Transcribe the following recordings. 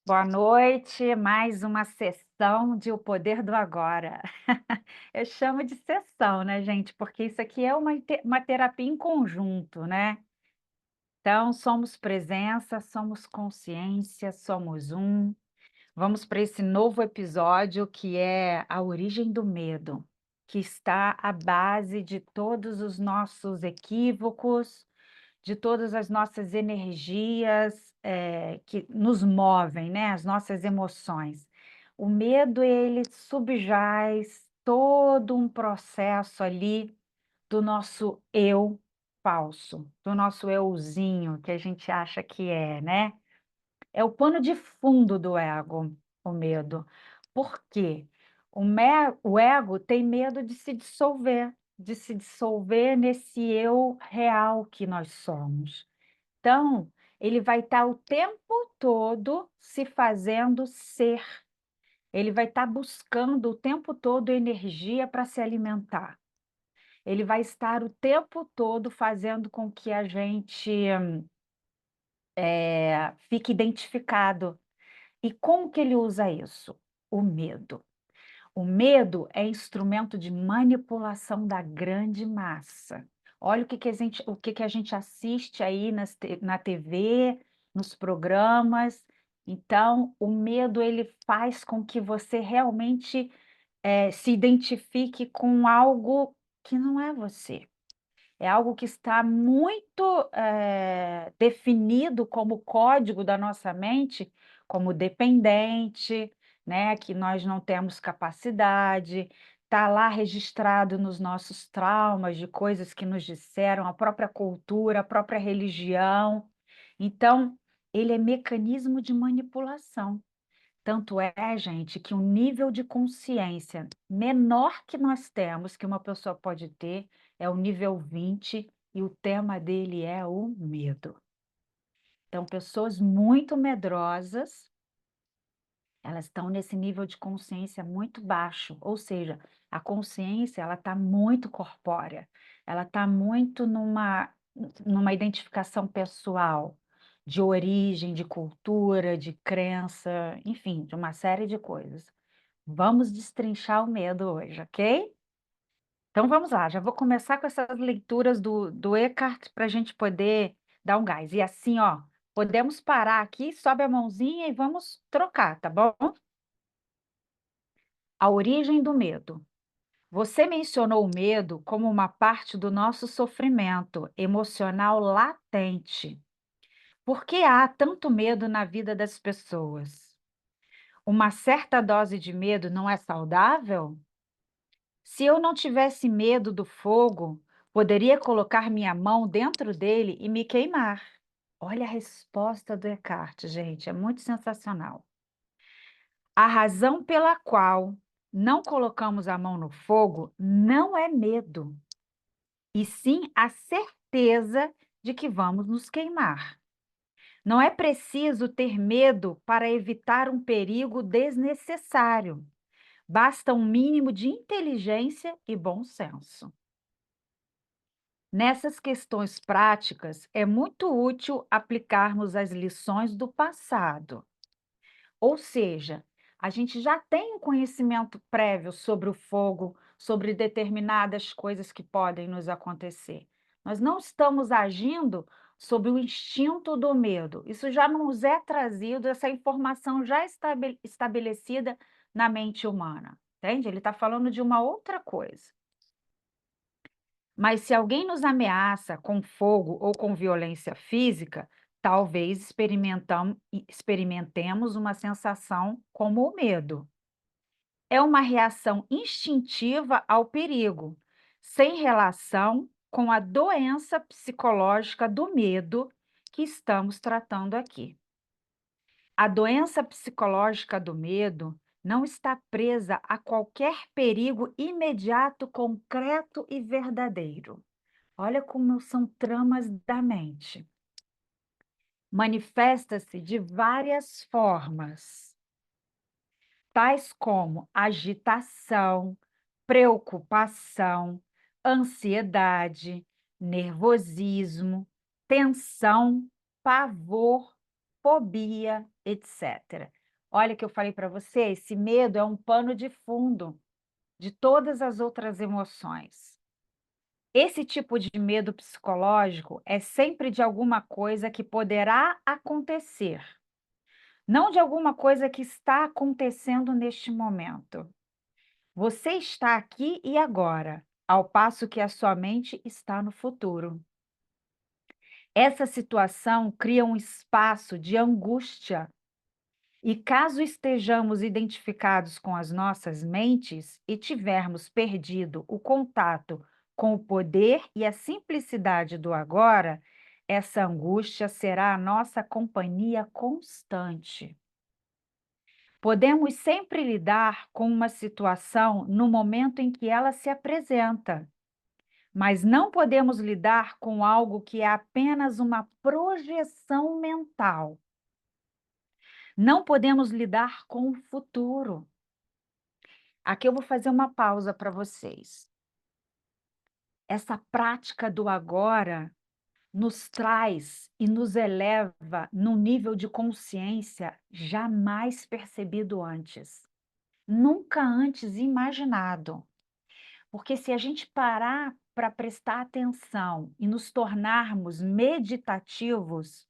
Boa noite, mais uma sessão de O Poder do Agora. Eu chamo de sessão, né, gente? Porque isso aqui é uma terapia em conjunto, né? Então, somos presença, somos consciência, somos um. Vamos para esse novo episódio que é a origem do medo, que está à base de todos os nossos equívocos, de todas as nossas energias que nos movem, né? As nossas emoções. O medo, ele subjaz todo um processo ali do nosso eu falso, do nosso euzinho, que a gente acha que é, né? É o pano de fundo do ego, o medo. Por quê? O ego tem medo de se dissolver nesse eu real que nós somos. Então, ele vai estar o tempo todo se fazendo ser. Ele vai estar buscando o tempo todo energia para se alimentar. Ele vai estar o tempo todo fazendo com que a gente fique identificado. E como que ele usa isso? O medo. O medo é instrumento de manipulação da grande massa. Olha o que a gente assiste aí na TV, nos programas. Então, o medo ele faz com que você realmente se identifique com algo que não é você. É algo que está muito definido como código da nossa mente, como dependente, né? Que nós não temos capacidade, está lá registrado nos nossos traumas de coisas que nos disseram, a própria cultura, a própria religião. Então, ele é mecanismo de manipulação. Tanto é, gente, que o nível de consciência menor que nós temos, que uma pessoa pode ter, é o nível 20 e o tema dele é o medo. Então, pessoas muito medrosas, elas estão nesse nível de consciência muito baixo, ou seja, a consciência ela está muito corpórea, ela está muito numa identificação pessoal, de origem, de cultura, de crença, enfim, de uma série de coisas. Vamos destrinchar o medo hoje, ok? Então vamos lá, já vou começar com essas leituras do Eckhart para a gente poder dar um gás. E assim, ó, podemos parar aqui, sobe a mãozinha e vamos trocar, tá bom? A origem do medo. Você mencionou o medo como uma parte do nosso sofrimento emocional latente. Por que há tanto medo na vida das pessoas? Uma certa dose de medo não é saudável? Se eu não tivesse medo do fogo, poderia colocar minha mão dentro dele e me queimar. Olha a resposta do Eckhart, gente, é muito sensacional. A razão pela qual não colocamos a mão no fogo não é medo, e sim a certeza de que vamos nos queimar. Não é preciso ter medo para evitar um perigo desnecessário. Basta um mínimo de inteligência e bom senso. Nessas questões práticas, é muito útil aplicarmos as lições do passado. Ou seja, a gente já tem um conhecimento prévio sobre o fogo, sobre determinadas coisas que podem nos acontecer. Nós não estamos agindo sob o instinto do medo. Isso já nos é trazido, essa informação já estabelecida na mente humana. Entende? Ele está falando de uma outra coisa. Mas se alguém nos ameaça com fogo ou com violência física, talvez experimentemos uma sensação como o medo. É uma reação instintiva ao perigo, sem relação com a doença psicológica do medo que estamos tratando aqui. A doença psicológica do medo não está presa a qualquer perigo imediato, concreto e verdadeiro. Olha como são tramas da mente. Manifesta-se de várias formas, tais como agitação, preocupação, ansiedade, nervosismo, tensão, pavor, fobia, etc. Olha que eu falei para você, esse medo é um pano de fundo de todas as outras emoções. Esse tipo de medo psicológico é sempre de alguma coisa que poderá acontecer, não de alguma coisa que está acontecendo neste momento. Você está aqui e agora, ao passo que a sua mente está no futuro. Essa situação cria um espaço de angústia. E caso estejamos identificados com as nossas mentes e tivermos perdido o contato com o poder e a simplicidade do agora, essa angústia será a nossa companhia constante. Podemos sempre lidar com uma situação no momento em que ela se apresenta, mas não podemos lidar com algo que é apenas uma projeção mental. Não podemos lidar com o futuro. Aqui eu vou fazer uma pausa para vocês. Essa prática do agora nos traz e nos eleva num nível de consciência jamais percebido antes, nunca antes imaginado. Porque se a gente parar para prestar atenção e nos tornarmos meditativos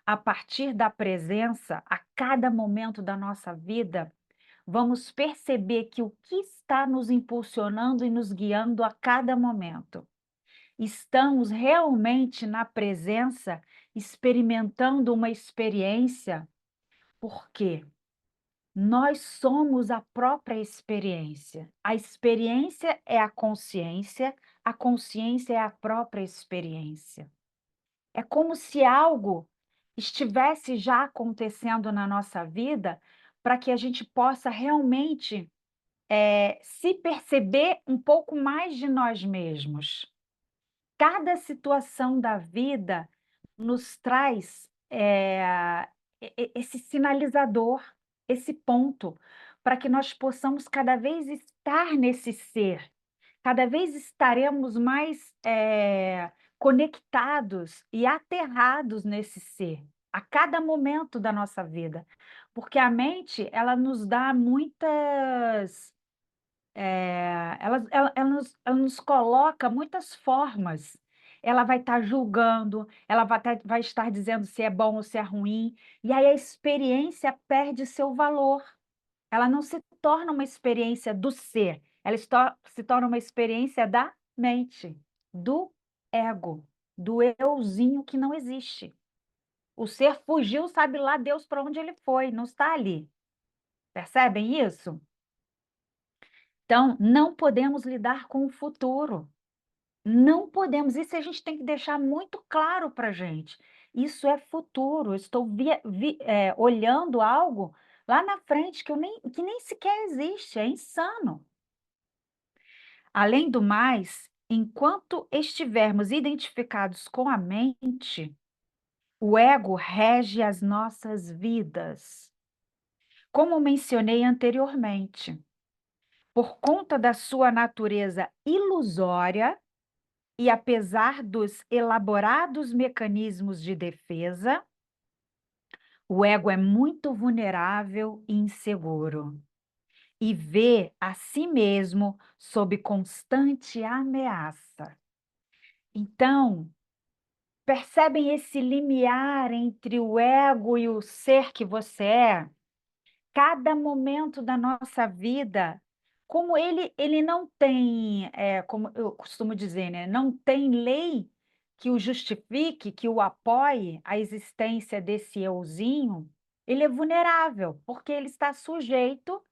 a partir da presença a cada momento da nossa vida, vamos perceber que o que está nos impulsionando e nos guiando a cada momento. Estamos realmente na presença, experimentando uma experiência, porque nós somos a própria experiência. A experiência é a consciência é a própria experiência. É como se algo estivesse já acontecendo na nossa vida para que a gente possa realmente se perceber um pouco mais de nós mesmos. Cada situação da vida nos traz, esse sinalizador, esse ponto, para que nós possamos cada vez estar nesse ser, cada vez estaremos mais, conectados e aterrados nesse ser, a cada momento da nossa vida. Porque a mente, ela nos dá muitas ela nos coloca muitas formas. Ela vai estar julgando, ela vai estar dizendo se é bom ou se é ruim, e aí a experiência perde seu valor. Ela não se torna uma experiência do ser, ela se torna uma experiência da mente, do ego, do euzinho que não existe. O ser fugiu, sabe lá Deus para onde ele foi, não está ali. Percebem isso? Então, não podemos lidar com o futuro. Não podemos. Isso a gente tem que deixar muito claro para a gente. Isso é futuro. Eu estou olhando algo lá na frente que nem sequer existe. É insano. Além do mais, enquanto estivermos identificados com a mente, o ego rege as nossas vidas. Como mencionei anteriormente, por conta da sua natureza ilusória, e apesar dos elaborados mecanismos de defesa, o ego é muito vulnerável e inseguro e vê a si mesmo sob constante ameaça. Então, percebem esse limiar entre o ego e o ser que você é? Cada momento da nossa vida, como ele não tem, como eu costumo dizer, né, não tem lei que o justifique, que o apoie a existência desse euzinho, ele é vulnerável, porque ele está sujeito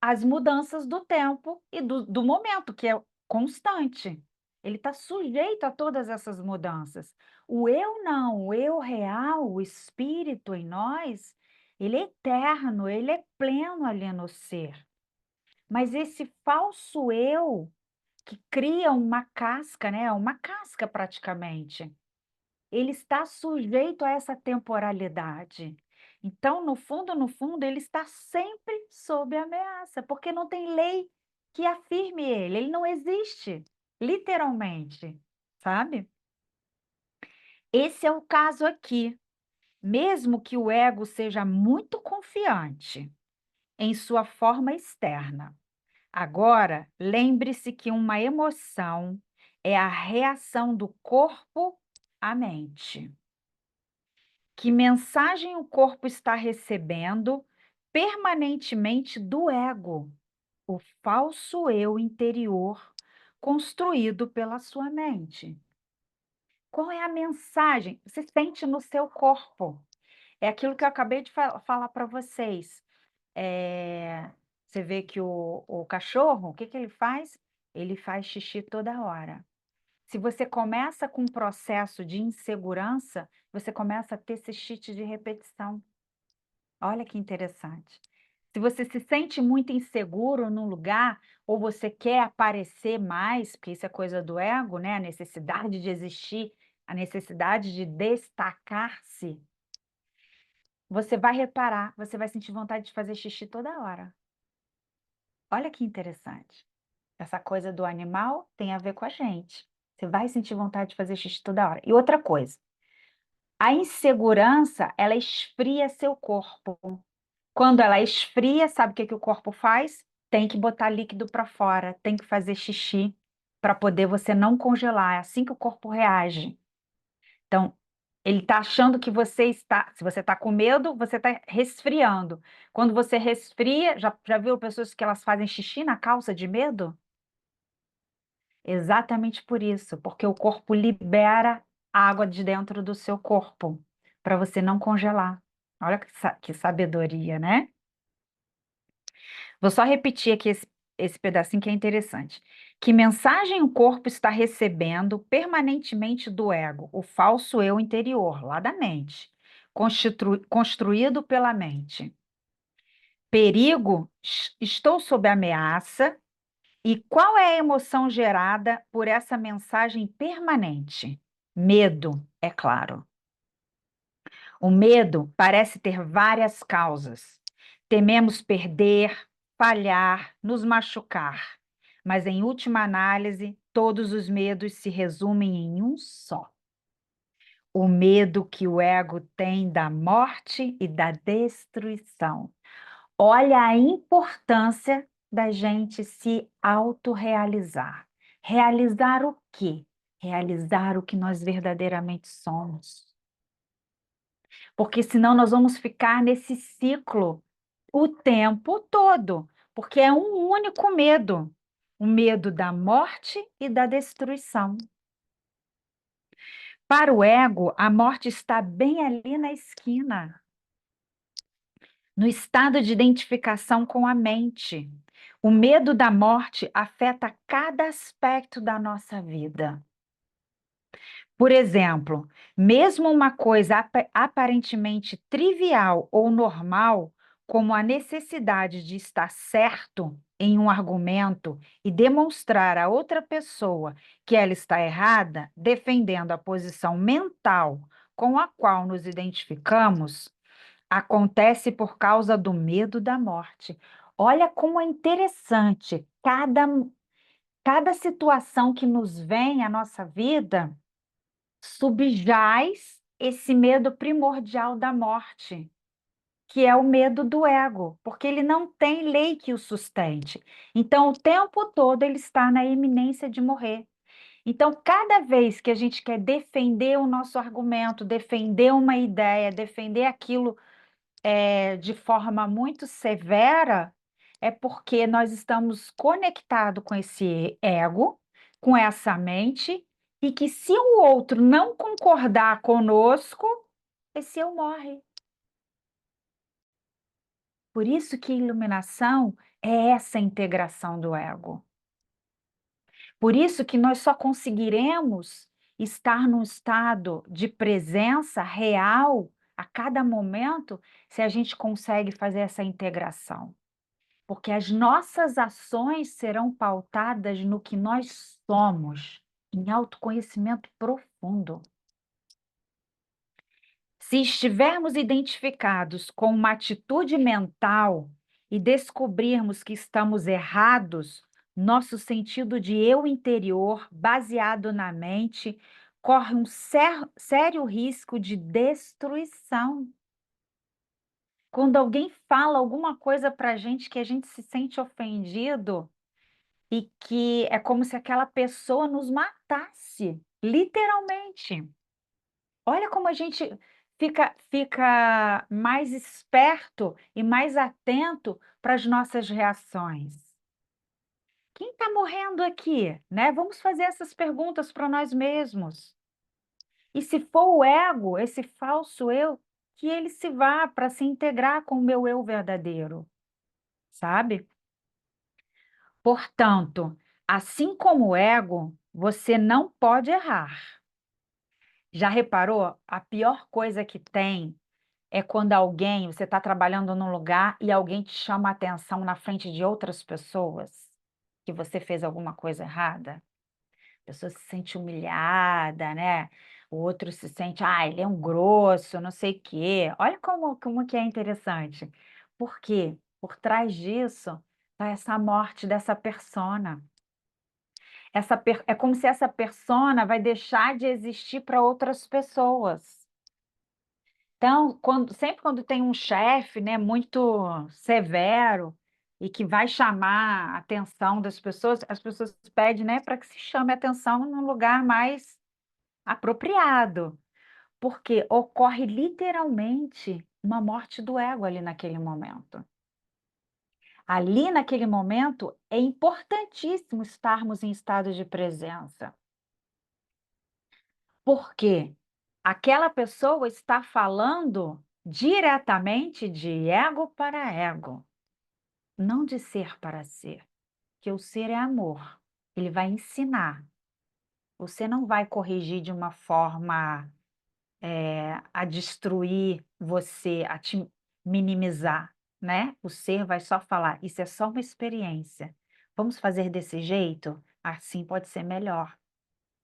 às mudanças do tempo e do momento, que é constante. Ele está sujeito a todas essas mudanças. O eu não, o eu real, o espírito em nós, ele é eterno, ele é pleno ali no ser. Mas esse falso eu, que cria uma casca, né? Uma casca praticamente, ele está sujeito a essa temporalidade. Então, no fundo, ele está sempre sob ameaça, porque não tem lei que afirme ele não existe, literalmente, sabe? Esse é o caso aqui. mesmo que o ego seja muito confiante em sua forma externa. Agora, lembre-se que uma emoção é a reação do corpo à mente. Que mensagem o corpo está recebendo permanentemente do ego, o falso eu interior construído pela sua mente? Qual é a mensagem? Você sente no seu corpo. É aquilo que eu acabei de falar para vocês. Você vê que o cachorro, o que que ele faz? Ele faz xixi toda hora. Se você começa com um processo de insegurança, você começa a ter cistite de repetição. Olha que interessante. Se você se sente muito inseguro num lugar, ou você quer aparecer mais, porque isso é coisa do ego, né? A necessidade de existir, a necessidade de destacar-se, você vai reparar, você vai sentir vontade de fazer xixi toda hora. Olha que interessante. Essa coisa do animal tem a ver com a gente. Você vai sentir vontade de fazer xixi toda hora. E outra coisa, a insegurança, ela esfria seu corpo. Quando ela esfria, sabe o que que o corpo faz? Tem que botar líquido para fora, tem que fazer xixi para poder você não congelar. É assim que o corpo reage. Então, ele está achando que você está. Se você está com medo, você está resfriando. Quando você resfria, já viu pessoas que elas fazem xixi na calça de medo? Exatamente por isso, porque o corpo libera água de dentro do seu corpo, para você não congelar. Olha que sabedoria, né? Vou só repetir aqui esse pedacinho que é interessante. Que mensagem o corpo está recebendo permanentemente do ego, o falso eu interior, lá da mente, construído pela mente? Perigo, estou sob ameaça. E qual é a emoção gerada por essa mensagem permanente? Medo, é claro. O medo parece ter várias causas. Tememos perder, falhar, nos machucar. Mas, em última análise, todos os medos se resumem em um só: o medo que o ego tem da morte e da destruição. Olha a importância da gente se autorrealizar. Realizar o quê? Realizar o que nós verdadeiramente somos. Porque senão nós vamos ficar nesse ciclo o tempo todo, porque é um único medo, o medo da morte e da destruição. Para o ego, a morte está bem ali na esquina, no estado de identificação com a mente. O medo da morte afeta cada aspecto da nossa vida. Por exemplo, mesmo uma coisa aparentemente trivial ou normal, como a necessidade de estar certo em um argumento e demonstrar a outra pessoa que ela está errada, defendendo a posição mental com a qual nos identificamos, acontece por causa do medo da morte. Olha como é interessante cada situação que nos vem à nossa vida subjaz esse medo primordial da morte, que é o medo do ego, porque ele não tem lei que o sustente. Então, o tempo todo ele está na iminência de morrer. Então, cada vez que a gente quer defender o nosso argumento, defender uma ideia, defender aquilo de forma muito severa, é porque nós estamos conectados com esse ego, com essa mente, e que se o outro não concordar conosco, esse eu morre. Por isso que iluminação é essa integração do ego. Por isso que nós só conseguiremos estar num estado de presença real a cada momento se a gente consegue fazer essa integração. Porque as nossas ações serão pautadas no que nós somos, em autoconhecimento profundo. Se estivermos identificados com uma atitude mental e descobrirmos que estamos errados, nosso sentido de eu interior, baseado na mente, corre um sério risco de destruição. Quando alguém fala alguma coisa para a gente que a gente se sente ofendido e que é como se aquela pessoa nos matasse, literalmente. Olha como a gente fica mais esperto e mais atento para as nossas reações. Quem está morrendo aqui, né? Vamos fazer essas perguntas para nós mesmos. E se for o ego, esse falso eu, que ele se vá para se integrar com o meu eu verdadeiro, sabe? Portanto, assim como o ego, você não pode errar. Já reparou? A pior coisa que tem é quando alguém, você está trabalhando num lugar e alguém te chama a atenção na frente de outras pessoas que você fez alguma coisa errada. A pessoa se sente humilhada, né? O outro se sente, ele é um grosso, não sei o quê. Olha como que é interessante. Por quê? Por trás disso está essa morte dessa persona. É como se essa persona vai deixar de existir para outras pessoas. Então, sempre quando tem um chefe, né, muito severo e que vai chamar a atenção das pessoas, as pessoas pedem, né, para que se chame a atenção num lugar mais apropriado, porque ocorre literalmente uma morte do ego ali naquele momento. Ali naquele momento é importantíssimo estarmos em estado de presença. Porque aquela pessoa está falando diretamente de ego para ego, não de ser para ser, que o ser é amor. Ele vai ensinar. Você não vai corrigir de uma forma a destruir você, a te minimizar, né? O ser vai só falar, isso é só uma experiência. Vamos fazer desse jeito? Assim pode ser melhor.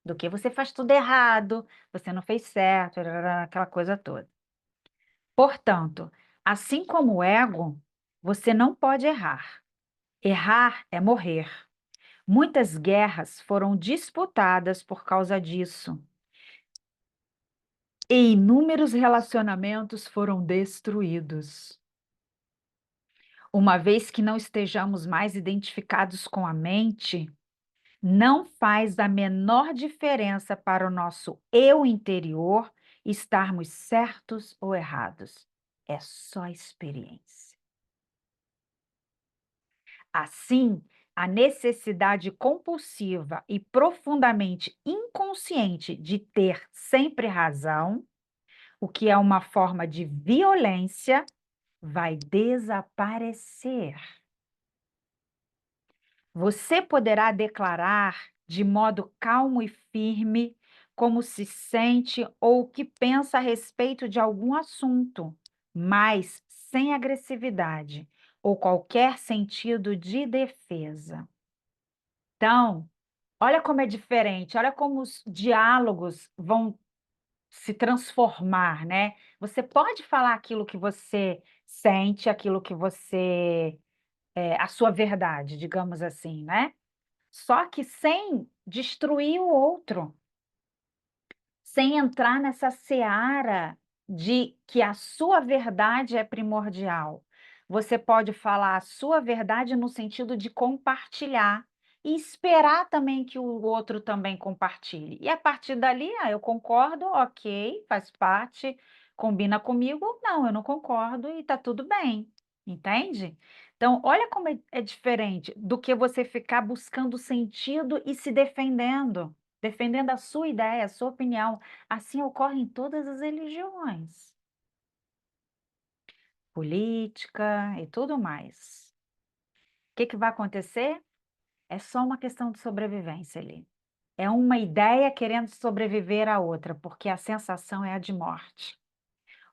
Do que você faz tudo errado, você não fez certo, aquela coisa toda. Portanto, assim como o ego, você não pode errar. Errar é morrer. Muitas guerras foram disputadas por causa disso. E inúmeros relacionamentos foram destruídos. Uma vez que não estejamos mais identificados com a mente, não faz a menor diferença para o nosso eu interior estarmos certos ou errados. É só experiência. Assim, a necessidade compulsiva e profundamente inconsciente de ter sempre razão, o que é uma forma de violência, vai desaparecer. Você poderá declarar de modo calmo e firme como se sente ou o que pensa a respeito de algum assunto, mas sem agressividade ou qualquer sentido de defesa. Então, olha como é diferente, olha como os diálogos vão se transformar, né? Você pode falar aquilo que você sente, aquilo que você a sua verdade, digamos assim, né? Só que sem destruir o outro, sem entrar nessa seara de que a sua verdade é primordial. Você pode falar a sua verdade no sentido de compartilhar e esperar também que o outro também compartilhe. E a partir dali, eu concordo, ok, faz parte, combina comigo, ou não, eu não concordo e tá tudo bem, entende? Então, olha como é diferente do que você ficar buscando sentido e se defendendo. Defendendo a sua ideia, a sua opinião. Assim ocorre em todas as religiões, política e tudo mais. O que vai acontecer? É só uma questão de sobrevivência ali. É uma ideia querendo sobreviver à outra, porque a sensação é a de morte.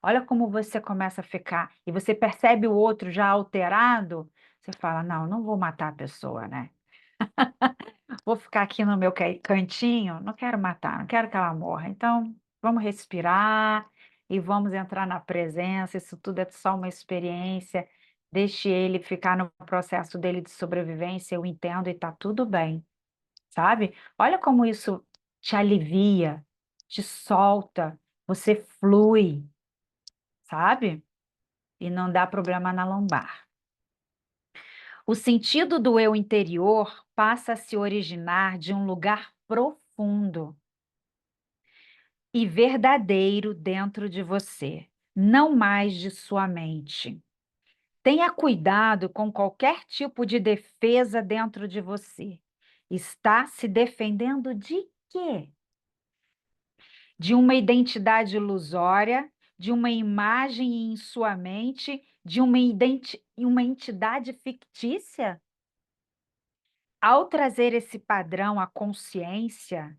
Olha como você começa a ficar, e você percebe o outro já alterado, você fala, não vou matar a pessoa, né? Vou ficar aqui no meu cantinho, não quero matar, não quero que ela morra. Então, vamos respirar e vamos entrar na presença. Isso tudo é só uma experiência. Deixe ele ficar no processo dele de sobrevivência, eu entendo e tá tudo bem, sabe? Olha como isso te alivia, te solta, você flui, sabe? E não dá problema na lombar. O sentido do eu interior passa a se originar de um lugar profundo e verdadeiro dentro de você, não mais de sua mente. Tenha cuidado com qualquer tipo de defesa dentro de você. Está se defendendo de quê? De uma identidade ilusória, de uma imagem em sua mente, de uma entidade fictícia? Ao trazer esse padrão à consciência,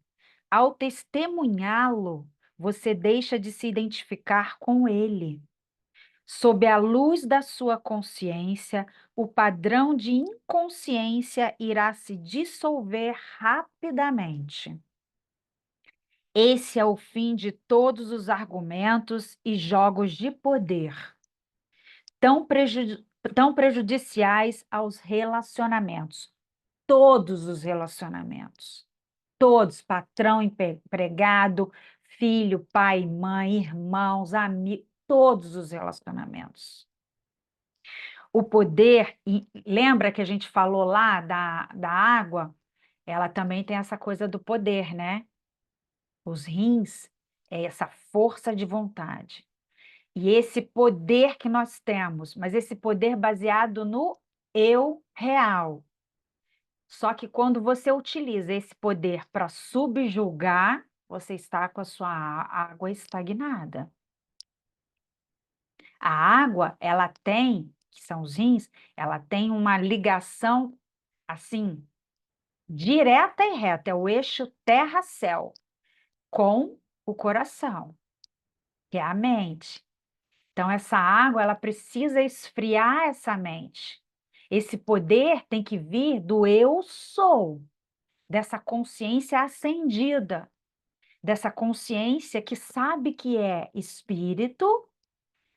ao testemunhá-lo, você deixa de se identificar com ele. Sob a luz da sua consciência, o padrão de inconsciência irá se dissolver rapidamente. Esse é o fim de todos os argumentos e jogos de poder, tão, tão prejudiciais aos relacionamentos. Todos os relacionamentos. Todos, patrão, empregado, filho, pai, mãe, irmãos, amigos, todos os relacionamentos. O poder, e lembra que a gente falou lá da água? Ela também tem essa coisa do poder, né? Os rins é essa força de vontade. E esse poder que nós temos, mas esse poder baseado no eu real. Só que quando você utiliza esse poder para subjugar, você está com a sua água estagnada. A água, ela tem, que são os rins, ela tem uma ligação assim, direta e reta, é o eixo terra-céu, com o coração, que é a mente. Então, essa água, ela precisa esfriar essa mente. Esse poder tem que vir do eu sou, dessa consciência acendida, dessa consciência que sabe que é espírito,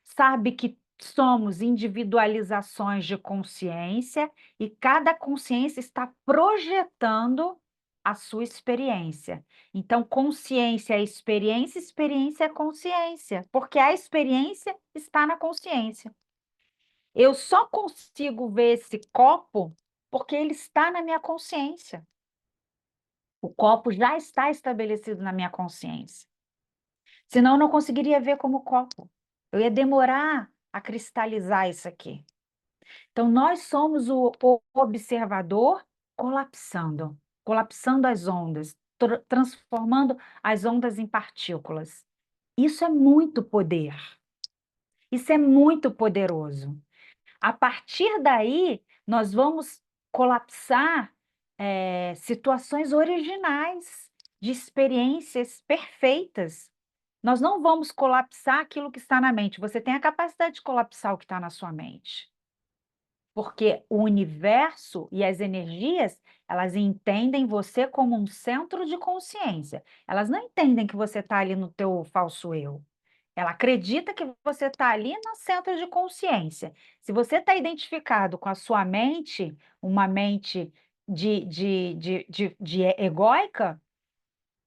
sabe que somos individualizações de consciência e cada consciência está projetando a sua experiência. Então, consciência é experiência, experiência é consciência, porque a experiência está na consciência. Eu só consigo ver esse copo porque ele está na minha consciência. O copo já está estabelecido na minha consciência. Senão, eu não conseguiria ver como copo. Eu ia demorar a cristalizar isso aqui. Então, nós somos o observador colapsando, colapsando as ondas, transformando as ondas em partículas. Isso é muito poder. Isso é muito poderoso. A partir daí, nós vamos colapsar situações originais, de experiências perfeitas. Nós não vamos colapsar aquilo que está na mente. Você tem a capacidade de colapsar o que está na sua mente. Porque o universo e as energias, elas entendem você como um centro de consciência. Elas não entendem que você está ali no teu falso eu. Ela acredita que você está ali no centro de consciência. Se você está identificado com a sua mente, uma mente de egóica,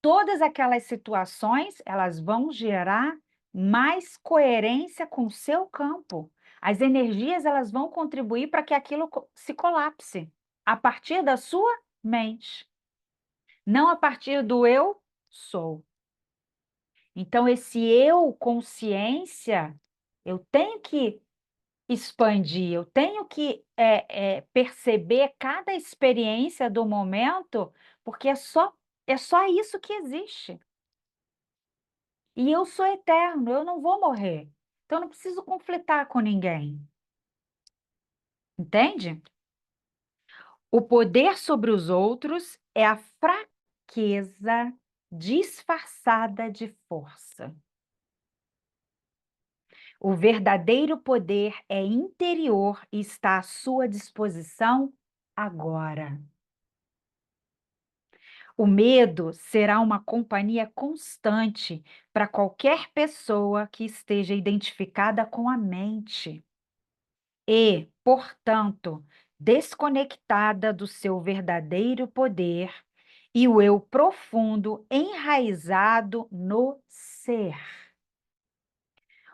todas aquelas situações, elas vão gerar mais coerência com o seu campo. As energias, elas vão contribuir para que aquilo se colapse a partir da sua mente, não a partir do eu sou. Então, esse eu consciência, eu tenho que expandir, eu tenho que perceber cada experiência do momento, porque é só isso que existe. E eu sou eterno, eu não vou morrer. Então, eu não preciso conflitar com ninguém. Entende? O poder sobre os outros é a fraqueza disfarçada de força. O verdadeiro poder é interior e está à sua disposição agora. O medo será uma companhia constante para qualquer pessoa que esteja identificada com a mente e, portanto, desconectada do seu verdadeiro poder e o eu profundo enraizado no ser.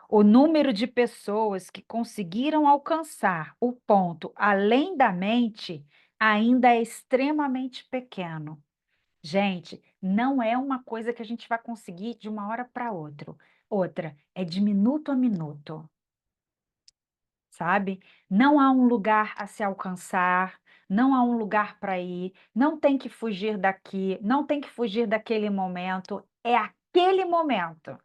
O número de pessoas que conseguiram alcançar o ponto além da mente ainda é extremamente pequeno. Gente, não é uma coisa que a gente vai conseguir de uma hora para outra. Outra, é de minuto a minuto, sabe? Não há um lugar a se alcançar, não há um lugar para ir, não tem que fugir daqui, não tem que fugir daquele momento, é aquele momento.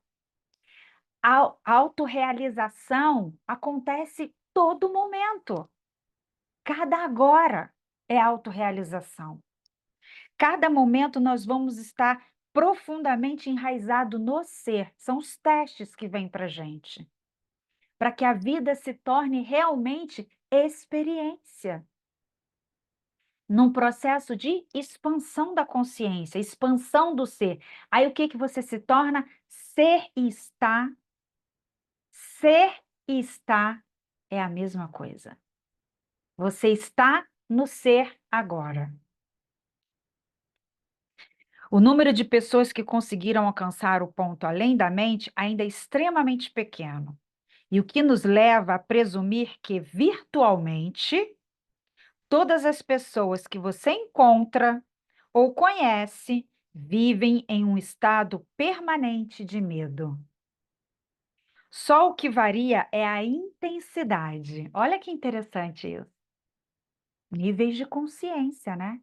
A autorrealização acontece todo momento. Cada agora é autorrealização. Cada momento nós vamos estar profundamente enraizado no ser. São os testes que vêm para a gente, para que a vida se torne realmente experiência, num processo de expansão da consciência, expansão do ser. Aí o que que você se torna? Ser e estar é a mesma coisa. Você está no ser agora. O número de pessoas que conseguiram alcançar o ponto além da mente ainda é extremamente pequeno, e o que nos leva a presumir que, virtualmente, todas as pessoas que você encontra ou conhece vivem em um estado permanente de medo. Só o que varia é a intensidade. Olha que interessante isso. Níveis de consciência, né?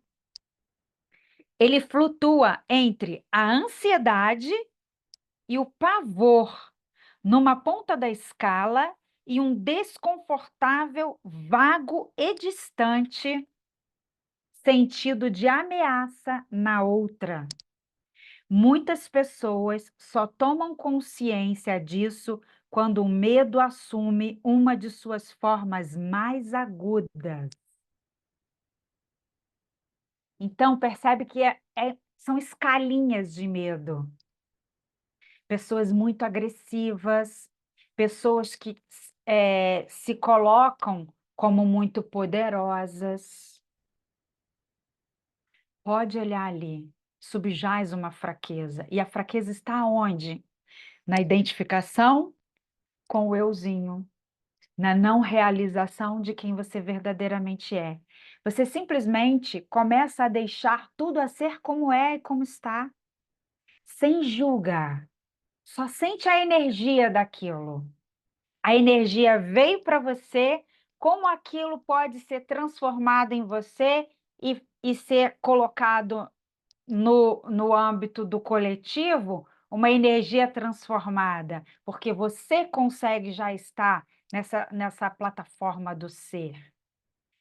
Ele flutua entre a ansiedade e o pavor numa ponta da escala e um desconfortável, vago e distante sentido de ameaça na outra. Muitas pessoas só tomam consciência disso quando o medo assume uma de suas formas mais agudas. Então, percebe que são escalinhas de medo. Pessoas muito agressivas, pessoas que se colocam como muito poderosas. Pode olhar ali, subjaz uma fraqueza. E a fraqueza está onde? Na identificação com o euzinho, na não realização de quem você verdadeiramente é. Você simplesmente começa a deixar tudo a ser como é e como está, sem julgar. Só sente a energia daquilo. A energia veio para você, como aquilo pode ser transformado em você e ser colocado no âmbito do coletivo, uma energia transformada, porque você consegue já estar nessa plataforma do ser.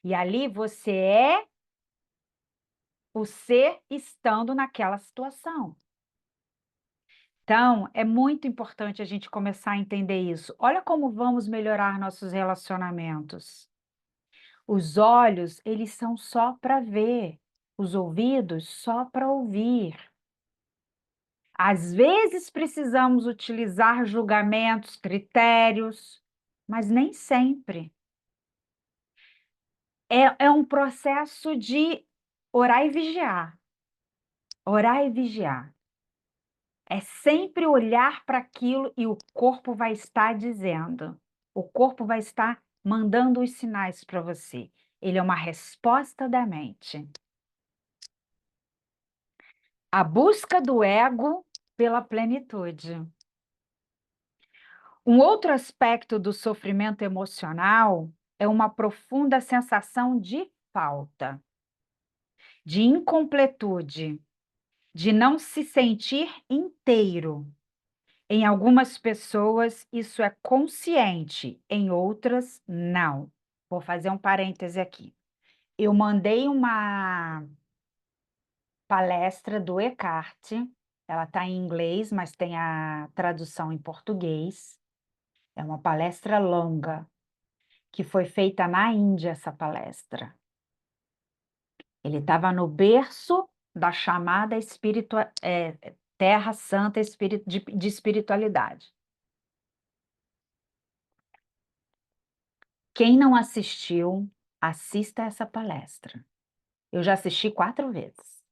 E ali você é o ser estando naquela situação. Então, é muito importante a gente começar a entender isso. Olha como vamos melhorar nossos relacionamentos. Os olhos, eles são só para ver, os ouvidos só para ouvir. Às vezes precisamos utilizar julgamentos, critérios, mas nem sempre. É um processo de orar e vigiar. Orar e vigiar. É sempre olhar para aquilo e o corpo vai estar dizendo. O corpo vai estar mandando os sinais para você. Ele é uma resposta da mente. A busca do ego pela plenitude. Um outro aspecto do sofrimento emocional é uma profunda sensação de falta, de incompletude, de não se sentir inteiro. Em algumas pessoas, isso é consciente, em outras, não. Vou fazer um parêntese aqui. Eu mandei uma palestra do Eckhart, ela está em inglês, mas tem a tradução em português. É uma palestra longa, que foi feita na Índia, essa palestra. Ele estava no berço da chamada Terra Santa de espiritualidade. Quem não assistiu, assista essa palestra. Eu já assisti 4 vezes.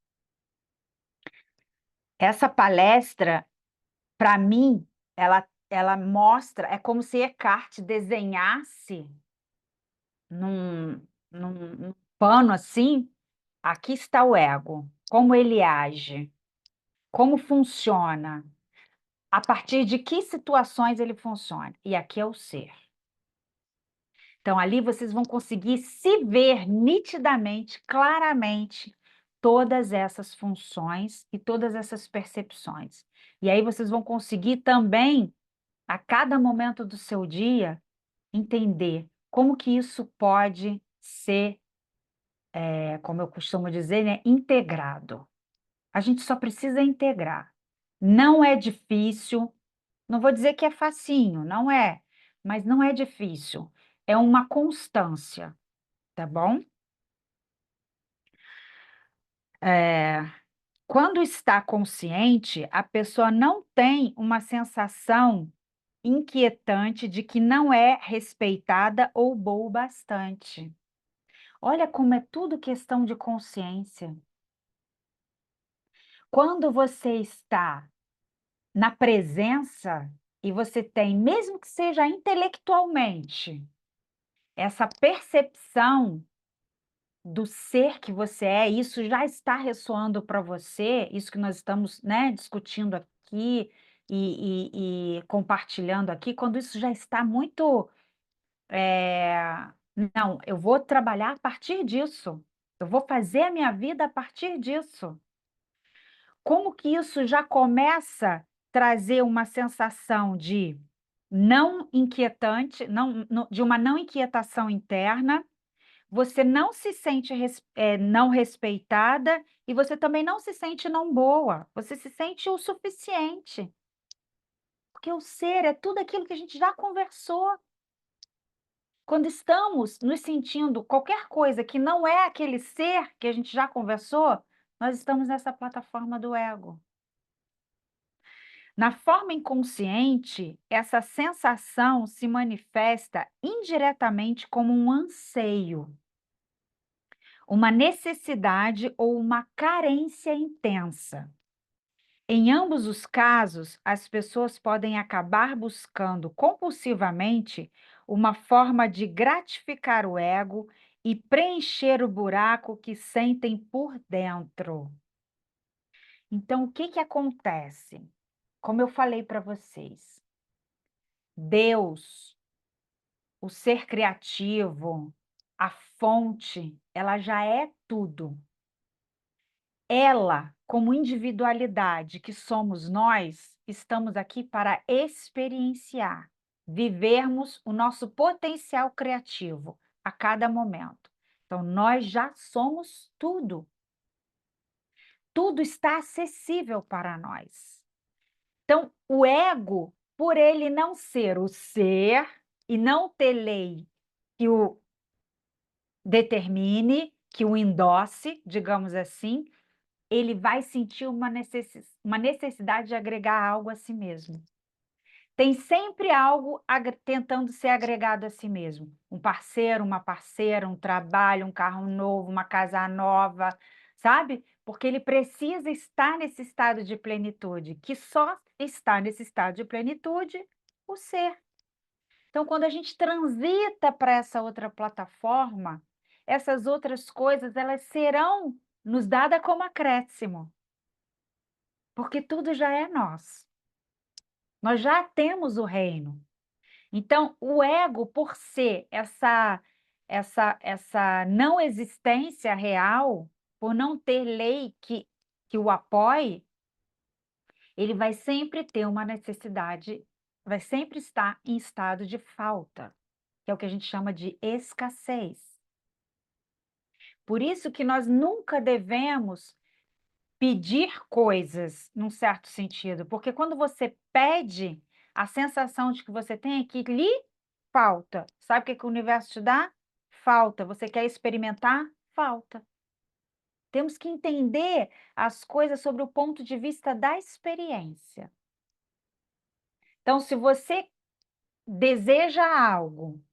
Essa palestra, para mim, ela mostra, é como se Eckhart desenhasse num pano assim, aqui está o ego, como ele age, como funciona, a partir de que situações ele funciona. E aqui é o ser. Então, ali vocês vão conseguir se ver nitidamente, claramente, todas essas funções e todas essas percepções. E aí vocês vão conseguir também, a cada momento do seu dia, entender como que isso pode ser, como eu costumo dizer, né, integrado. A gente só precisa integrar. Não é difícil, não vou dizer que é facinho, não é, mas não é difícil. É uma constância, tá bom? É, quando está consciente, a pessoa não tem uma sensação inquietante de que não é respeitada ou boa o bastante. Olha como é tudo questão de consciência. Quando você está na presença e você tem, mesmo que seja intelectualmente, essa percepção do ser que você é, isso já está ressoando para você, isso que nós estamos, né, discutindo aqui e compartilhando aqui, quando isso já está muito. Não, eu vou trabalhar a partir disso, eu vou fazer a minha vida a partir disso. Como que isso já começa a trazer uma sensação de não inquietante, de uma não inquietação interna, você não se sente não respeitada e você também não se sente não boa, você se sente o suficiente. Porque o ser é tudo aquilo que a gente já conversou. Quando estamos nos sentindo qualquer coisa que não é aquele ser que a gente já conversou, nós estamos nessa plataforma do ego. Na forma inconsciente, essa sensação se manifesta indiretamente como um anseio, uma necessidade ou uma carência intensa. Em ambos os casos, as pessoas podem acabar buscando compulsivamente uma forma de gratificar o ego e preencher o buraco que sentem por dentro. Então, o que que acontece? Como eu falei para vocês, Deus, o ser criativo, a fonte, ela já é tudo. Ela, como individualidade que somos nós, estamos aqui para experienciar, vivermos o nosso potencial criativo a cada momento. Então, nós já somos tudo. Tudo está acessível para nós. Então, o ego, por ele não ser o ser e não ter lei que o determine, que o endosse, digamos assim, ele vai sentir uma necessidade de agregar algo a si mesmo. Tem sempre algo tentando ser agregado a si mesmo. Um parceiro, uma parceira, um trabalho, um carro novo, uma casa nova, sabe? Porque ele precisa estar nesse estado de plenitude, que só está nesse estado de plenitude o ser. Então, quando a gente transita para essa outra plataforma, essas outras coisas, elas serão nos dadas como acréscimo, porque tudo já é nós. Nós já temos o reino. Então, o ego, por ser essa não existência real, por não ter lei que o apoie, ele vai sempre ter uma necessidade, vai sempre estar em estado de falta, que é o que a gente chama de escassez. Por isso que nós nunca devemos pedir coisas, num certo sentido, porque quando você pede, a sensação de que você tem é que lhe falta. Sabe o que que o universo te dá? Falta. Você quer experimentar? Falta. Temos que entender as coisas sobre o ponto de vista da experiência. Então, se você deseja algo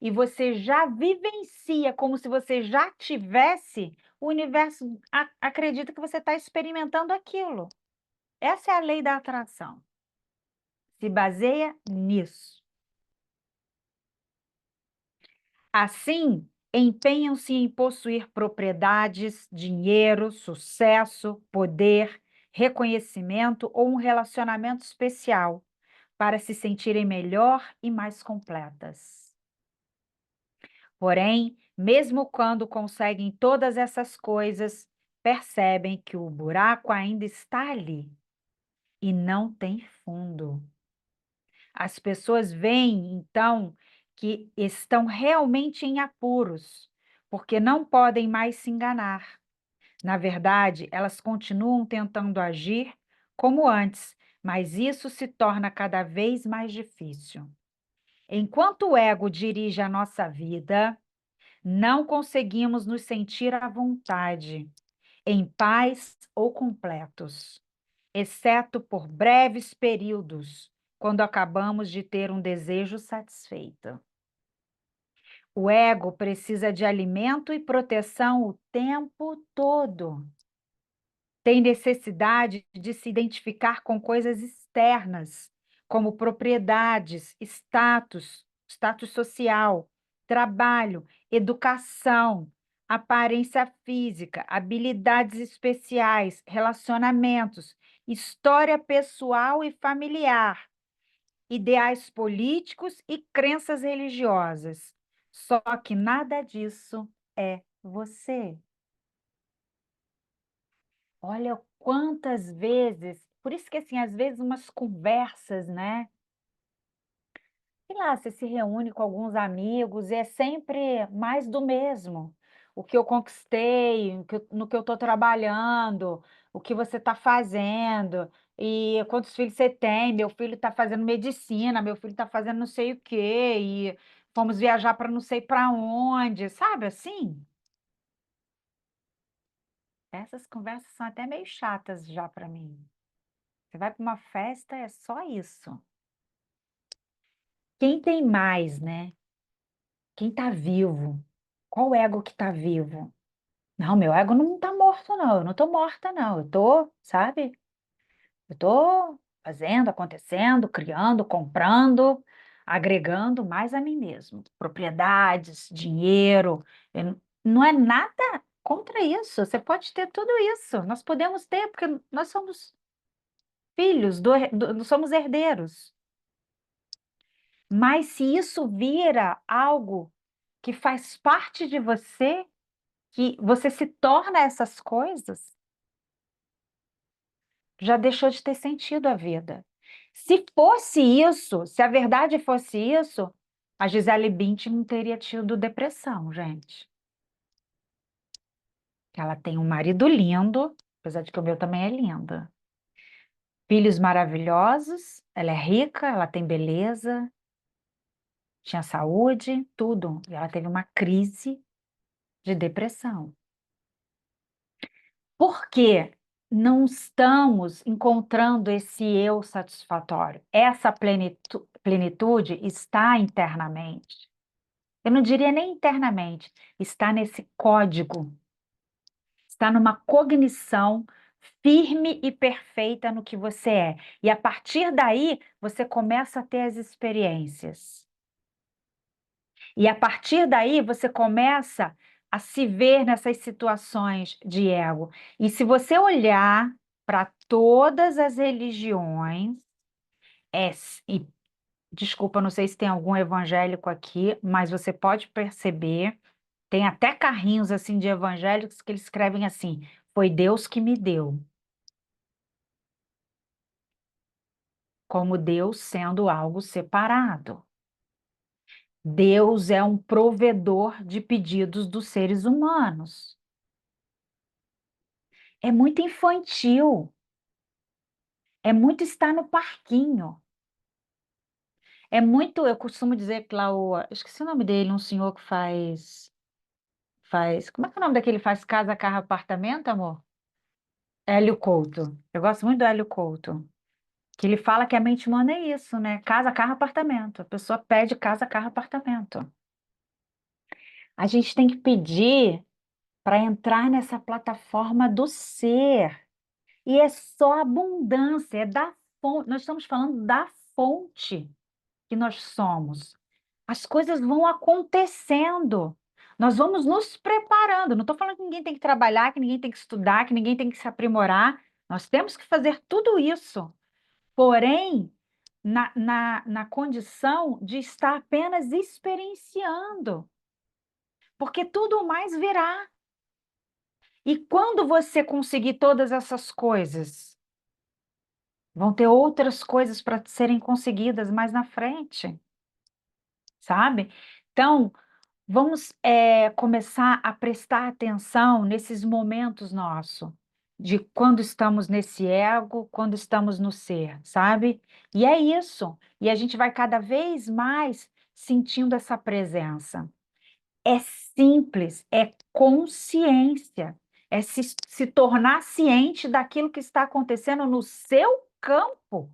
e você já vivencia como se você já tivesse, o universo acredita que você está experimentando aquilo. Essa é a lei da atração. Se baseia nisso. Assim, empenham-se em possuir propriedades, dinheiro, sucesso, poder, reconhecimento ou um relacionamento especial para se sentirem melhor e mais completas. Porém, mesmo quando conseguem todas essas coisas, percebem que o buraco ainda está ali e não tem fundo. As pessoas veem, então, que estão realmente em apuros, porque não podem mais se enganar. Na verdade, elas continuam tentando agir como antes, mas isso se torna cada vez mais difícil. Enquanto o ego dirige a nossa vida, não conseguimos nos sentir à vontade, em paz ou completos, exceto por breves períodos, quando acabamos de ter um desejo satisfeito. O ego precisa de alimento e proteção o tempo todo. Tem necessidade de se identificar com coisas externas, como propriedades, status social, trabalho, educação, aparência física, habilidades especiais, relacionamentos, história pessoal e familiar, ideais políticos e crenças religiosas. Só que nada disso é você. Olha quantas vezes, por isso que assim, às vezes umas conversas, né? Sei lá, você se reúne com alguns amigos e é sempre mais do mesmo. O que eu conquistei, no que eu estou trabalhando, o que você está fazendo, e quantos filhos você tem, meu filho está fazendo medicina, meu filho está fazendo não sei o quê, e fomos viajar para não sei para onde, sabe assim? Essas conversas são até meio chatas já para mim. Você vai para uma festa, é só isso. Quem tem mais, né? Quem está vivo? Qual ego que está vivo? Não, meu ego não está morto, não. Eu não estou morta, não. Eu estou, sabe? Eu estou fazendo, acontecendo, criando, comprando, agregando mais a mim mesmo. Propriedades, dinheiro. Não é nada contra isso. Você pode ter tudo isso. Nós podemos ter, porque nós somos filhos, somos herdeiros. Mas se isso vira algo que faz parte de você, que você se torna essas coisas, já deixou de ter sentido a vida. Se fosse isso, se a verdade fosse isso, a Gisele Bündchen não teria tido depressão, gente. Ela tem um marido lindo, apesar de que o meu também é lindo. Filhos maravilhosos, ela é rica, ela tem beleza, tinha saúde, tudo. E ela teve uma crise de depressão. Por quê? Não estamos encontrando esse eu satisfatório. Essa plenitude está internamente. Eu não diria nem internamente, está nesse código, está numa cognição firme e perfeita no que você é. E a partir daí, você começa a ter as experiências. E a partir daí, você começa a se ver nessas situações de ego. E se você olhar para todas as religiões, e desculpa, não sei se tem algum evangélico aqui, mas você pode perceber, tem até carrinhos assim de evangélicos que eles escrevem assim: foi Deus que me deu, como Deus sendo algo separado. Deus é um provedor de pedidos dos seres humanos. É muito infantil, é muito estar no parquinho. É muito, eu costumo dizer que lá eu esqueci o nome dele, um senhor que como é que é o nome daquele que faz casa, carro, apartamento, amor? Hélio Couto. Eu gosto muito do Hélio Couto, que ele fala que a mente humana é isso, né? Casa, carro, apartamento. A pessoa pede casa, carro, apartamento. A gente tem que pedir para entrar nessa plataforma do ser. E é só abundância, é da fonte. Nós estamos falando da fonte que nós somos. As coisas vão acontecendo. Nós vamos nos preparando. Não estou falando que ninguém tem que trabalhar, que ninguém tem que estudar, que ninguém tem que se aprimorar. Nós temos que fazer tudo isso. Porém, na condição de estar apenas experienciando. Porque tudo mais virá. E quando você conseguir todas essas coisas, vão ter outras coisas para serem conseguidas mais na frente, sabe? Então, vamos começar a prestar atenção nesses momentos nossos, de quando estamos nesse ego, quando estamos no ser, sabe? E é isso. E a gente vai cada vez mais sentindo essa presença. É simples, é consciência, é se tornar ciente daquilo que está acontecendo no seu campo.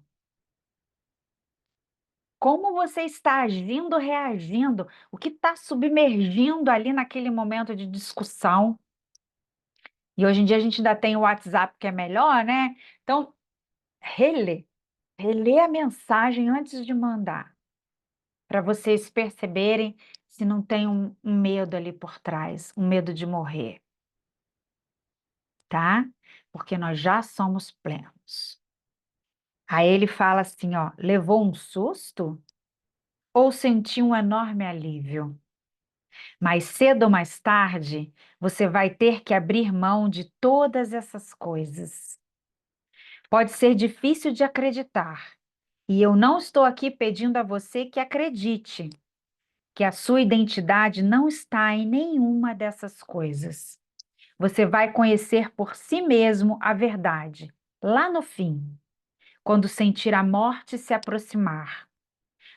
Como você está agindo, reagindo, o que está submergindo ali naquele momento de discussão. E hoje em dia a gente ainda tem o WhatsApp que é melhor, né? Então, relê, relê a mensagem antes de mandar, para vocês perceberem se não tem um medo ali por trás, um medo de morrer, tá? Porque nós já somos plenos. Aí ele fala assim, ó, levou um susto ou sentiu um enorme alívio? Mais cedo ou mais tarde, você vai ter que abrir mão de todas essas coisas. Pode ser difícil de acreditar, e eu não estou aqui pedindo a você que acredite que a sua identidade não está em nenhuma dessas coisas. Você vai conhecer por si mesmo a verdade, lá no fim, quando sentir a morte se aproximar.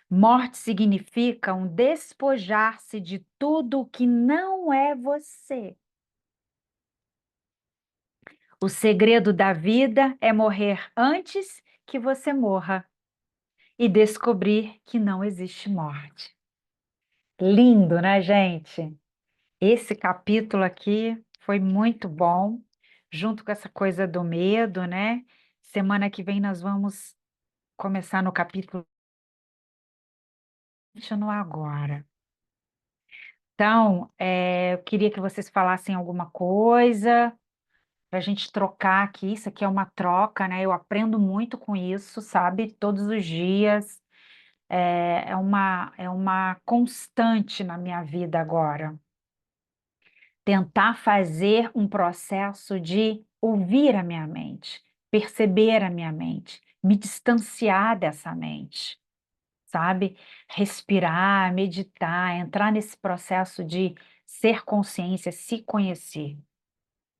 Morte significa um despojar-se de tudo o que não é você. O segredo da vida é morrer antes que você morra e descobrir que não existe morte. Lindo, né, gente? Esse capítulo aqui foi muito bom, junto com essa coisa do medo, né? Semana que vem nós vamos começar no capítulo, continuar agora. Então, eu queria que vocês falassem alguma coisa para a gente trocar aqui. Isso aqui é uma troca, né? Eu aprendo muito com isso, sabe? Todos os dias. É uma constante na minha vida agora. Tentar fazer um processo de ouvir a minha mente, perceber a minha mente, me distanciar dessa mente, sabe? Respirar, meditar, entrar nesse processo de ser consciência, se conhecer.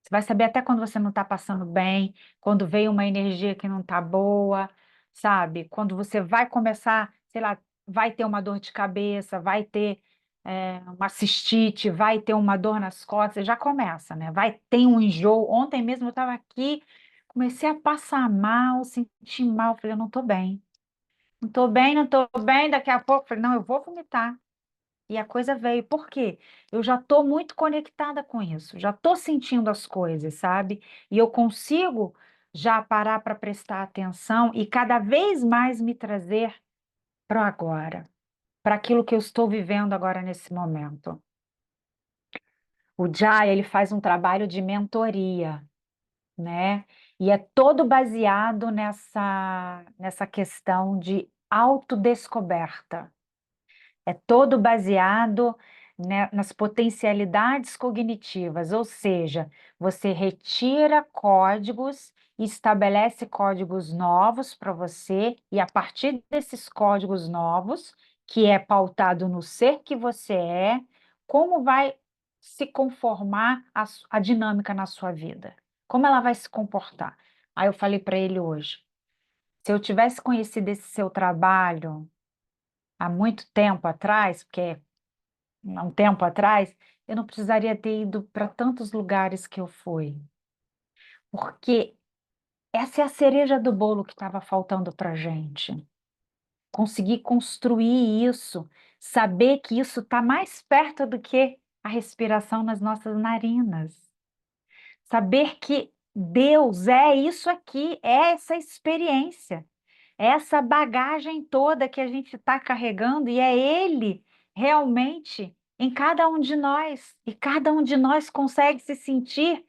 Você vai saber até quando você não está passando bem, quando veio uma energia que não está boa, sabe? Quando você vai começar, sei lá, vai ter uma dor de cabeça, vai ter uma cistite, vai ter uma dor nas costas, já começa, né? Vai ter um enjoo. Ontem mesmo eu estava aqui, comecei a passar mal, senti mal, falei, eu não estou bem. Não estou bem, não estou bem, daqui a pouco, falei, não, eu vou vomitar. E a coisa veio. Por quê? Eu já estou muito conectada com isso, já estou sentindo as coisas, sabe? E eu consigo já parar para prestar atenção e cada vez mais me trazer para o agora, para aquilo que eu estou vivendo agora nesse momento. O Jai, ele faz um trabalho de mentoria, né? E é todo baseado nessa questão de autodescoberta. É todo baseado, né, nas potencialidades cognitivas, ou seja, você retira códigos e estabelece códigos novos para você, e a partir desses códigos novos, que é pautado no ser que você é, como vai se conformar a dinâmica na sua vida? Como ela vai se comportar? Aí eu falei para ele hoje, se eu tivesse conhecido esse seu trabalho há muito tempo atrás, porque há um tempo atrás, eu não precisaria ter ido para tantos lugares que eu fui, porque essa é a cereja do bolo que estava faltando para a gente. Conseguir construir isso, saber que isso está mais perto do que a respiração nas nossas narinas. Saber que Deus é isso aqui, é essa experiência, é essa bagagem toda que a gente está carregando, e é Ele realmente em cada um de nós, e cada um de nós consegue se sentir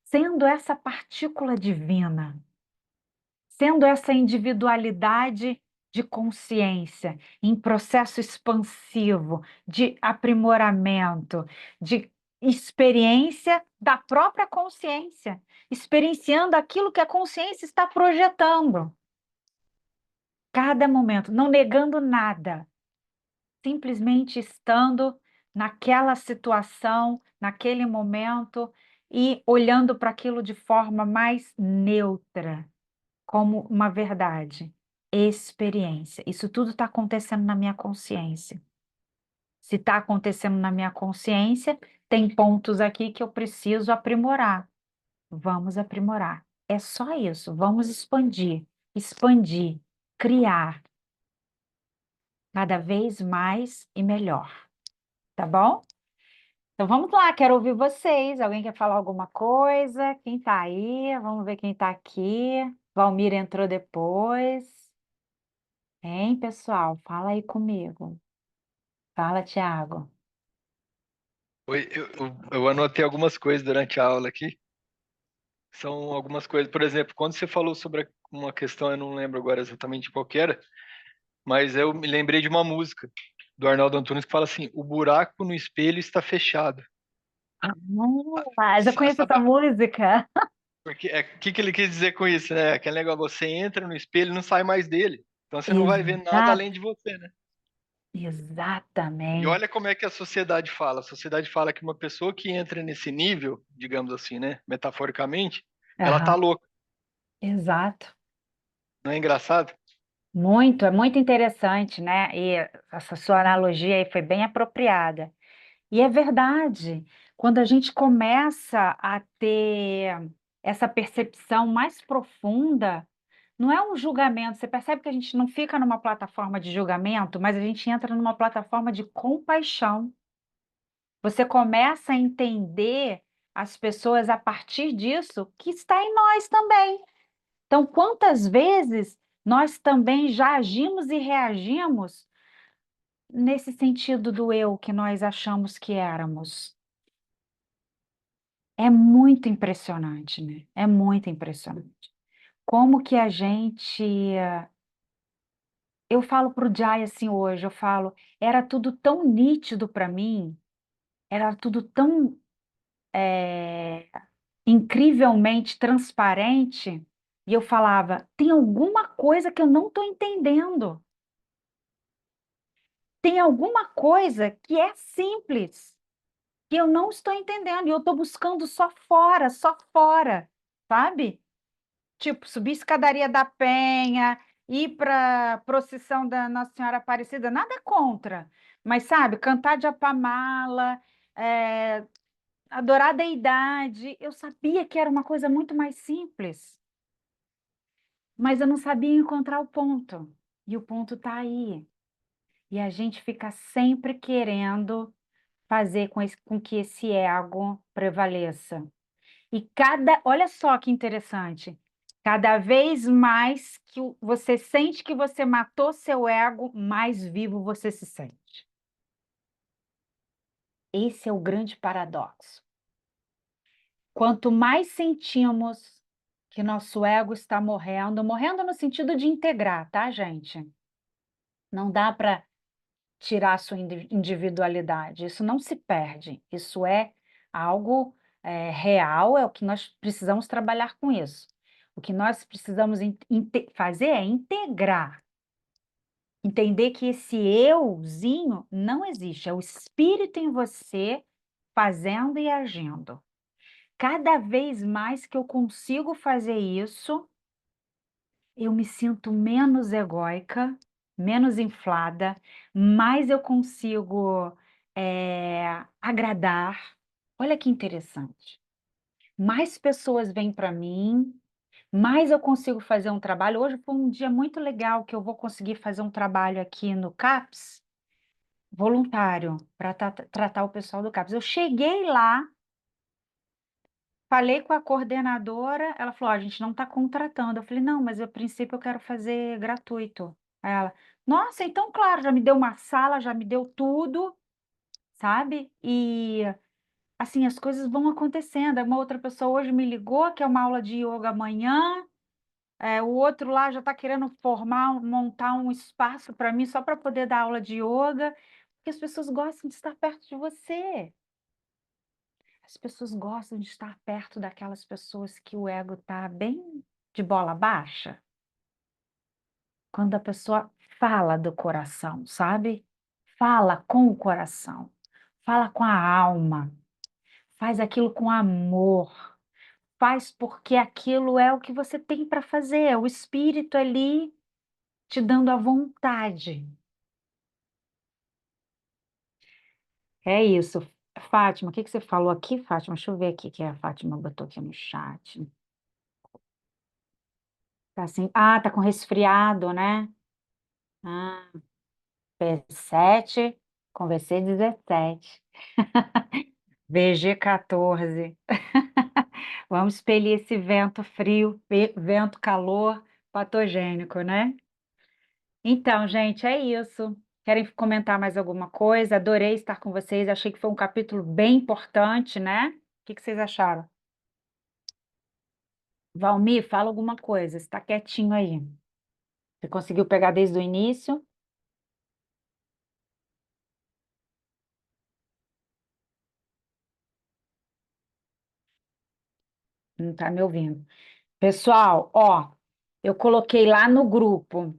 sendo essa partícula divina, sendo essa individualidade de consciência, em processo expansivo, de aprimoramento, de experiência da própria consciência, experienciando aquilo que a consciência está projetando. Cada momento, não negando nada, simplesmente estando naquela situação, naquele momento e olhando para aquilo de forma mais neutra, como uma verdade, experiência. Isso tudo está acontecendo na minha consciência. Se está acontecendo na minha consciência, tem pontos aqui que eu preciso aprimorar. Vamos aprimorar. É só isso. Vamos expandir, expandir, criar cada vez mais e melhor. Tá bom? Então vamos lá, quero ouvir vocês. Alguém quer falar alguma coisa? Quem tá aí? Vamos ver quem tá aqui. Valmir entrou depois. Hein, pessoal? Fala aí comigo. Fala, Thiago. Oi, eu anotei algumas coisas durante a aula aqui. São algumas coisas, por exemplo, quando você falou sobre uma questão, eu não lembro agora exatamente qual que era, mas eu me lembrei de uma música do Arnaldo Antunes que fala assim: o buraco no espelho está fechado. Ah, mas eu conheço essa Sabe, música. porque o que que ele quis dizer com isso, né? Aquele negócio, você entra no espelho e não sai mais dele. Então você não vai ver nada Exa além de você, né? E olha exatamente. como é que a sociedade fala. A sociedade fala que uma pessoa que entra nesse nível, digamos assim, né, metaforicamente, ela tá Aham, louca. exato. Não é engraçado? Muito, é muito interessante, né? E essa sua analogia aí foi bem apropriada. E é verdade, quando a gente começa a ter essa percepção mais profunda, não é um julgamento. Você percebe que a gente não fica numa plataforma de julgamento, mas a gente entra numa plataforma de compaixão. Você começa a entender as pessoas a partir disso que está em nós também. Então, quantas vezes nós também já agimos e reagimos nesse sentido do eu que nós achamos que éramos? É muito impressionante, né? É muito impressionante. Como que a gente. Eu falo para o Jai assim hoje, eu falo, era tudo tão nítido para mim, era tudo tão incrivelmente transparente, e eu falava, tem alguma coisa que eu não estou entendendo. Tem alguma coisa que é simples, que eu não estou entendendo, e eu estou buscando só fora, sabe? Tipo, subir escadaria da Penha, ir para a procissão da Nossa Senhora Aparecida, nada contra, mas sabe, cantar de Apamala, adorar a deidade, eu sabia que era uma coisa muito mais simples, mas eu não sabia encontrar o ponto, e o ponto está aí. E a gente fica sempre querendo fazer com que esse ego prevaleça. E olha só que interessante, cada vez mais que você sente que você matou seu ego, mais vivo você se sente. Esse é o grande paradoxo. Quanto mais sentimos que nosso ego está morrendo, morrendo no sentido de integrar, tá, gente? Não dá para tirar a sua individualidade, isso não se perde, isso é algo real, é o que nós precisamos trabalhar com isso. O que nós precisamos fazer é integrar, entender que esse euzinho não existe, é o espírito em você fazendo e agindo. Cada vez mais que eu consigo fazer isso, eu me sinto menos egóica, menos inflada, mais eu consigo agradar. Olha que interessante. Mais pessoas vêm para mim, mais eu consigo fazer um trabalho. Hoje foi um dia muito legal que eu vou conseguir fazer um trabalho aqui no CAPS, voluntário, para tratar o pessoal do CAPS. Eu cheguei lá, falei com a coordenadora, ela falou, ó, a gente não está contratando. Eu falei, não, mas a princípio eu quero fazer gratuito. Aí ela, nossa, então claro, já me deu uma sala, já me deu tudo, sabe? E assim, as coisas vão acontecendo. Aí uma outra pessoa hoje me ligou, que é uma aula de yoga amanhã. O outro lá já está querendo montar um espaço para mim só para poder dar aula de yoga, porque as pessoas gostam de estar perto de você. As pessoas gostam de estar perto daquelas pessoas que o ego está bem de bola baixa. Quando a pessoa fala do coração, sabe? Fala com o coração, fala com a alma, faz aquilo com amor, faz porque aquilo é o que você tem para fazer, é o espírito ali te dando a vontade. É isso. Fátima, o que que você falou aqui, Fátima? Deixa eu ver aqui que a Fátima botou aqui no chat. Tá assim, tá com resfriado, né? Ah, P7, com VC17, VG14. Vamos expelir esse vento frio, vento calor patogênico, né? Então, gente, é isso. Querem comentar mais alguma coisa? Adorei estar com vocês. Achei que foi um capítulo bem importante, né? O que que vocês acharam? Valmir, fala alguma coisa. Está quietinho aí. Você conseguiu pegar desde o início? Não está me ouvindo. Pessoal, ó, eu coloquei lá no grupo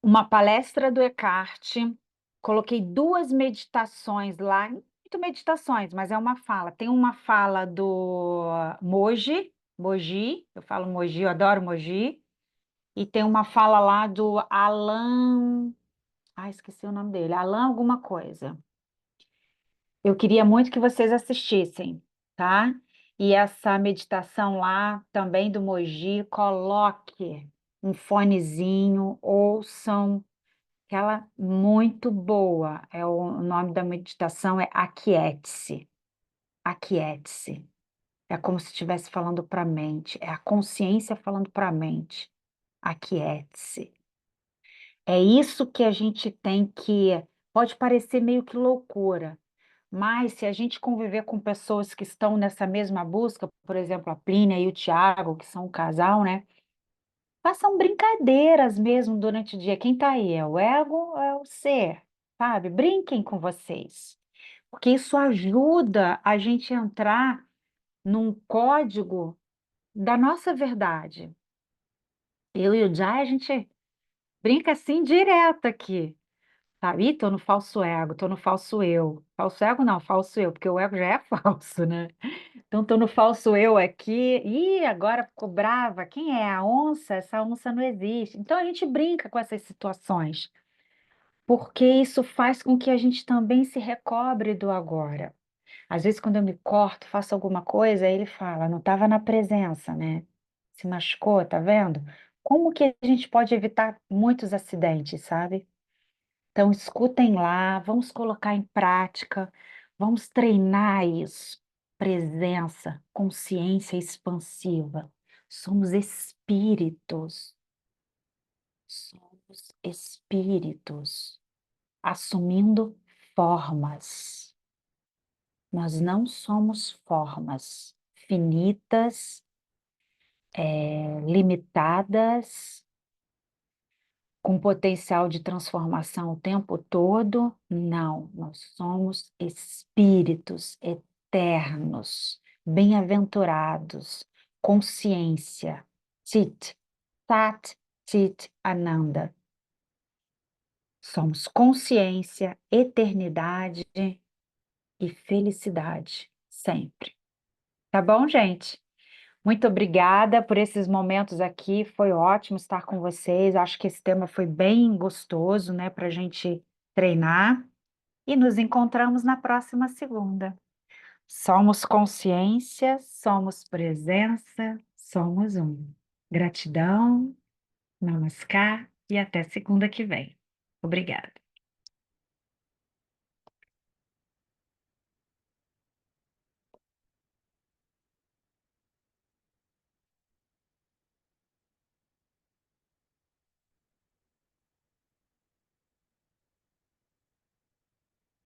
uma palestra do Eckhart, coloquei duas meditações lá, muito meditações, mas é uma fala. Tem uma fala do Moji, eu falo Moji, eu adoro Moji, e tem uma fala lá do Alan, esqueci o nome dele, Alan alguma coisa. Eu queria muito que vocês assistissem, tá? E essa meditação lá também do Moji, coloque um fonezinho, ouçam, aquela muito boa. O nome da meditação é Aquiete-se. Aquiete-se. É como se estivesse falando para a mente, é a consciência falando para a mente. Aquiete-se. É isso que a gente tem que. Pode parecer meio que loucura, mas se a gente conviver com pessoas que estão nessa mesma busca, por exemplo, a Plínia e o Tiago, que são um casal, né? Façam brincadeiras mesmo durante o dia. Quem tá aí? É o ego ou é o ser? Sabe? Brinquem com vocês. Porque isso ajuda a gente a entrar num código da nossa verdade. Eu e o Jai, a gente brinca assim direto aqui. Sabe? Ih, tô no falso ego, tô no falso eu. Falso ego não, falso eu, porque o ego já é falso, né? Então, tô no falso eu aqui. Ih, agora ficou brava. Quem é a onça? Essa onça não existe. Então, a gente brinca com essas situações, porque isso faz com que a gente também se recobre do agora. Às vezes, quando eu me corto, faço alguma coisa, aí ele fala, não estava na presença, né? Se machucou, tá vendo? Como que a gente pode evitar muitos acidentes, sabe? Então, escutem lá, vamos colocar em prática, vamos treinar isso. Presença, consciência expansiva. Somos espíritos, somos espíritos, assumindo formas. Nós não somos formas finitas, limitadas, com potencial de transformação o tempo todo. Não, nós somos espíritos eternos, bem-aventurados, consciência. Tit, Tat, Tit, Ananda. Somos consciência, eternidade e felicidade, sempre. Tá bom, gente? Muito obrigada por esses momentos aqui. Foi ótimo estar com vocês. Acho que esse tema foi bem gostoso, né, para a gente treinar. E nos encontramos na próxima segunda. Somos consciência, somos presença, somos um. Gratidão, namaskar e até segunda que vem. Obrigada.